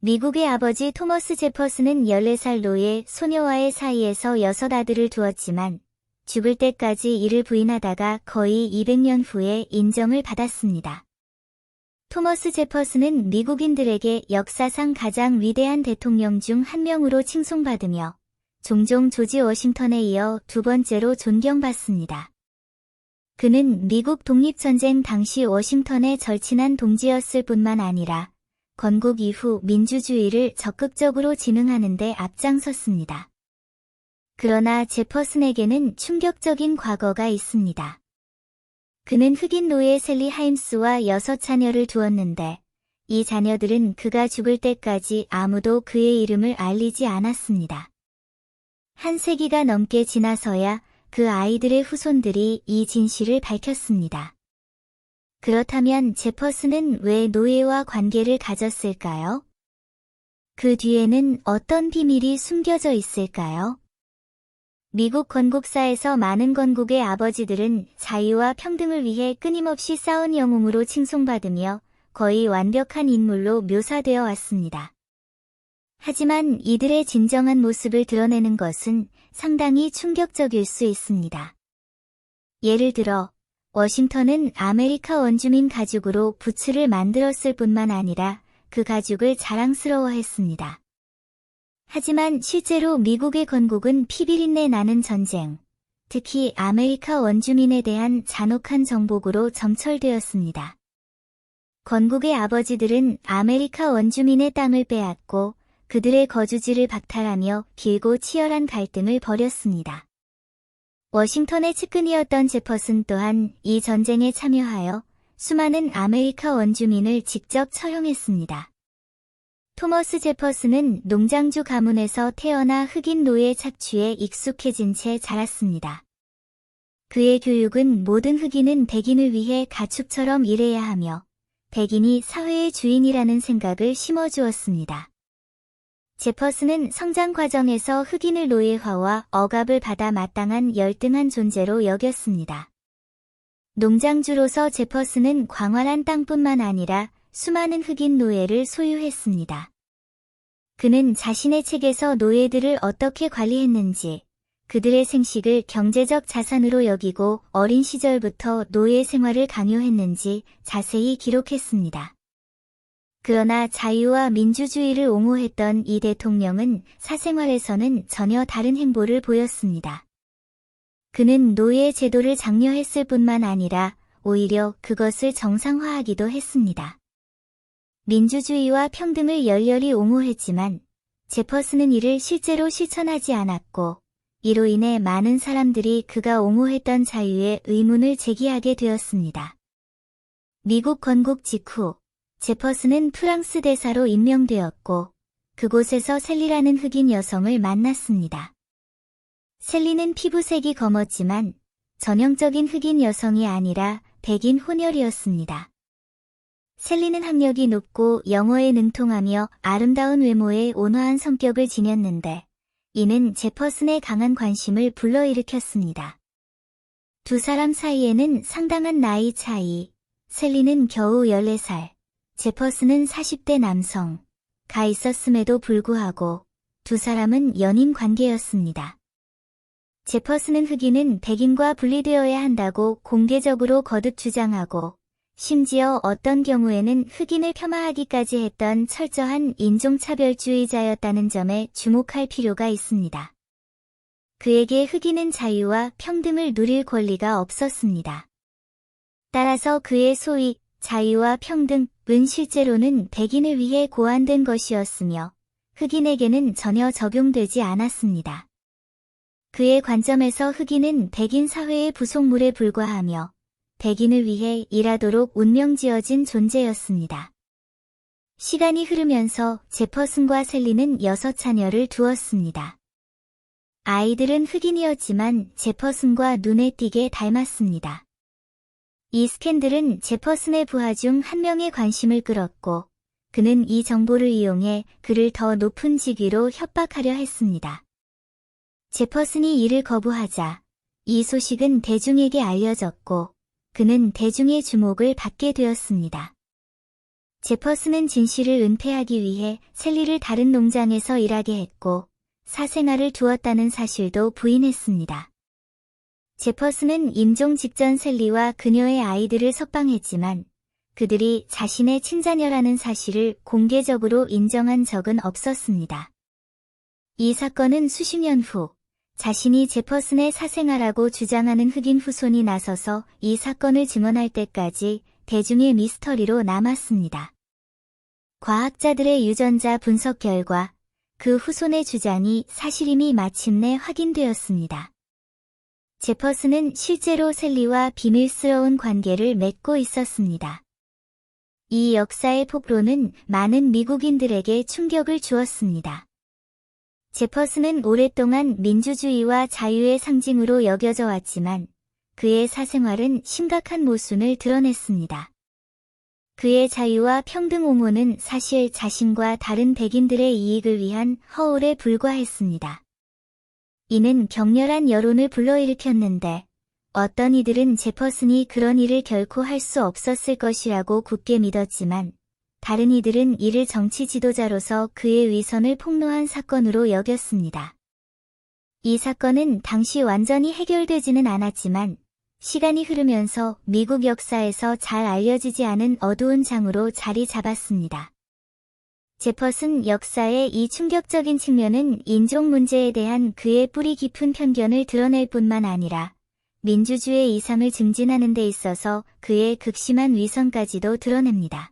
미국의 아버지 토머스 제퍼슨은 14살 노예 소녀와의 사이에서 6아들을 두었지만 죽을 때까지 이를 부인하다가 거의 200년 후에 인정을 받았습니다. 토머스 제퍼슨은 미국인들에게 역사상 가장 위대한 대통령 중 한 명으로 칭송받으며 종종 조지 워싱턴에 이어 두 번째로 존경받습니다. 그는 미국 독립전쟁 당시 워싱턴의 절친한 동지였을 뿐만 아니라 건국 이후 민주주의를 적극적으로 진흥하는 데 앞장섰습니다. 그러나 제퍼슨에게는 충격적인 과거가 있습니다. 그는 흑인 노예 셀리 하임스와 6자녀를 두었는데 이 자녀들은 그가 죽을 때까지 아무도 그의 이름을 알리지 않았습니다. 한 세기가 넘게 지나서야 그 아이들의 후손들이 이 진실을 밝혔습니다. 그렇다면 제퍼슨은 왜 노예와 관계를 가졌을까요? 그 뒤에는 어떤 비밀이 숨겨져 있을까요? 미국 건국사에서 많은 건국의 아버지들은 자유와 평등을 위해 끊임없이 싸운 영웅으로 칭송받으며 거의 완벽한 인물로 묘사되어 왔습니다. 하지만 이들의 진정한 모습을 드러내는 것은 상당히 충격적일 수 있습니다. 예를 들어, 워싱턴은 아메리카 원주민 가죽으로 부츠를 만들었을 뿐만 아니라 그 가죽을 자랑스러워했습니다. 하지만 실제로 미국의 건국은 피비린내 나는 전쟁, 특히 아메리카 원주민에 대한 잔혹한 정복으로 점철되었습니다. 건국의 아버지들은 아메리카 원주민의 땅을 빼앗고 그들의 거주지를 박탈하며 길고 치열한 갈등을 벌였습니다. 워싱턴의 측근이었던 제퍼슨 또한 이 전쟁에 참여하여 수많은 아메리카 원주민을 직접 처형했습니다. 토머스 제퍼슨은 농장주 가문에서 태어나 흑인 노예 착취에 익숙해진 채 자랐습니다. 그의 교육은 모든 흑인은 백인을 위해 가축처럼 일해야 하며 백인이 사회의 주인이라는 생각을 심어주었습니다. 제퍼슨은 성장 과정에서 흑인을 노예화와 억압을 받아 마땅한 열등한 존재로 여겼습니다. 농장주로서 제퍼슨은 광활한 땅뿐만 아니라 수많은 흑인 노예를 소유했습니다. 그는 자신의 책에서 노예들을 어떻게 관리했는지, 그들의 생식을 경제적 자산으로 여기고 어린 시절부터 노예 생활을 강요했는지 자세히 기록했습니다. 그러나 자유와 민주주의를 옹호했던 이 대통령은 사생활에서는 전혀 다른 행보를 보였습니다. 그는 노예 제도를 장려했을 뿐만 아니라 오히려 그것을 정상화하기도 했습니다. 민주주의와 평등을 열렬히 옹호했지만 제퍼슨은 이를 실제로 실천하지 않았고 이로 인해 많은 사람들이 그가 옹호했던 자유에 의문을 제기하게 되었습니다. 미국 건국 직후 제퍼슨은 프랑스 대사로 임명되었고 그곳에서 셀리라는 흑인 여성을 만났습니다. 셀리는 피부색이 검었지만 전형적인 흑인 여성이 아니라 백인 혼혈이었습니다. 셀리는 학력이 높고 영어에 능통하며 아름다운 외모에 온화한 성격을 지녔는데 이는 제퍼슨의 강한 관심을 불러일으켰습니다. 두 사람 사이에는 상당한 나이 차이, 셀리는 겨우 14살, 제퍼슨은 40대 남성가 있었음에도 불구하고 두 사람은 연인 관계였습니다. 제퍼슨은 흑인은 백인과 분리되어야 한다고 공개적으로 거듭 주장하고 심지어 어떤 경우에는 흑인을 폄하하기까지 했던 철저한 인종차별주의자였다는 점에 주목할 필요가 있습니다. 그에게 흑인은 자유와 평등을 누릴 권리가 없었습니다. 따라서 그의 소위 자유와 평등은 실제로는 백인을 위해 고안된 것이었으며 흑인에게는 전혀 적용되지 않았습니다. 그의 관점에서 흑인은 백인 사회의 부속물에 불과하며 백인을 위해 일하도록 운명지어진 존재였습니다. 시간이 흐르면서 제퍼슨과 셀리는 6자녀를 두었습니다. 아이들은 흑인이었지만 제퍼슨과 눈에 띄게 닮았습니다. 이 스캔들은 제퍼슨의 부하 중 한 명의 관심을 끌었고 그는 이 정보를 이용해 그를 더 높은 직위로 협박하려 했습니다. 제퍼슨이 이를 거부하자 이 소식은 대중에게 알려졌고 그는 대중의 주목을 받게 되었습니다. 제퍼슨은 진실을 은폐하기 위해 셀리를 다른 농장에서 일하게 했고 사생활을 두었다는 사실도 부인했습니다. 제퍼슨은 임종 직전 셀리와 그녀의 아이들을 석방했지만 그들이 자신의 친자녀라는 사실을 공개적으로 인정한 적은 없었습니다. 이 사건은 수십 년 후 자신이 제퍼슨의 사생아라고 주장하는 흑인 후손이 나서서 이 사건을 증언할 때까지 대중의 미스터리로 남았습니다. 과학자들의 유전자 분석 결과 그 후손의 주장이 사실임이 마침내 확인되었습니다. 제퍼슨은 실제로 셀리와 비밀스러운 관계를 맺고 있었습니다. 이 역사의 폭로는 많은 미국인들에게 충격을 주었습니다. 제퍼슨은 오랫동안 민주주의와 자유의 상징으로 여겨져 왔지만 그의 사생활은 심각한 모순을 드러냈습니다. 그의 자유와 평등 옹호는 사실 자신과 다른 백인들의 이익을 위한 허울에 불과했습니다. 이는 격렬한 여론을 불러일으켰는데 어떤 이들은 제퍼슨이 그런 일을 결코 할 수 없었을 것이라고 굳게 믿었지만 다른 이들은 이를 정치 지도자로서 그의 위선을 폭로한 사건으로 여겼습니다. 이 사건은 당시 완전히 해결되지는 않았지만 시간이 흐르면서 미국 역사에서 잘 알려지지 않은 어두운 장으로 자리 잡았습니다. 제퍼슨 역사의 이 충격적인 측면은 인종 문제에 대한 그의 뿌리 깊은 편견을 드러낼 뿐만 아니라 민주주의의 이상을 증진하는 데 있어서 그의 극심한 위선까지도 드러냅니다.